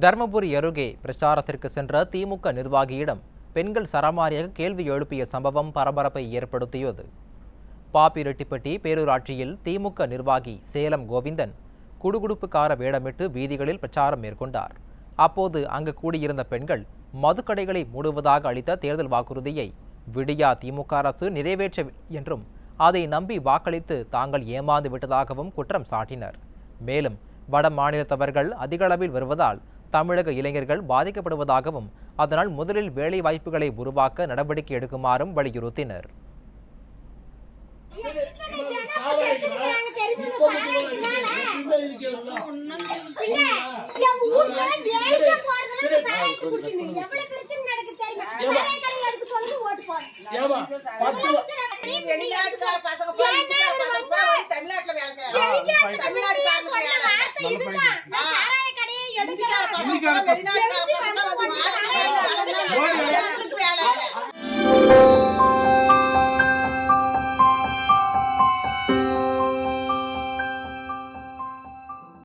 தர்மபுரி அருகே பிரச்சாரத்திற்கு சென்ற திமுக நிர்வாகியிடம் பெண்கள் சரமாரியாக கேள்வி எழுப்பிய சம்பவம் பரபரப்பை ஏற்படுத்தியது. பாப்பிரெட்டிப்பட்டி பேரூராட்சியில் திமுக நிர்வாகி சேலம் கோவிந்தன் குடுகுடுப்புக்கார வேடமிட்டு வீதிகளில் பிரச்சாரம் மேற்கொண்டார். அப்போது அங்கு கூடியிருந்த பெண்கள் மதுக்கடைகளை மூடுவதாக அளித்த தேர்தல் வாக்குறுதியை விடியா திமுக அரசு நிறைவேற்றவில்லை என்றும் அதை நம்பி வாக்களித்து தாங்கள் ஏமாந்து விட்டதாகவும் குற்றம் சாட்டினர். மேலும் வட மாநிலத்தவர்கள் அதிக அளவில் வருவதால் தமிழக இளைஞர்கள் பாதிக்கப்படுவதாகவும் அதனால் முதலில் வேலை வாய்ப்புகளை உருவாக்க நடவடிக்கை எடுக்குமாறும் வலியுறுத்தினர். வெளிநாட்டு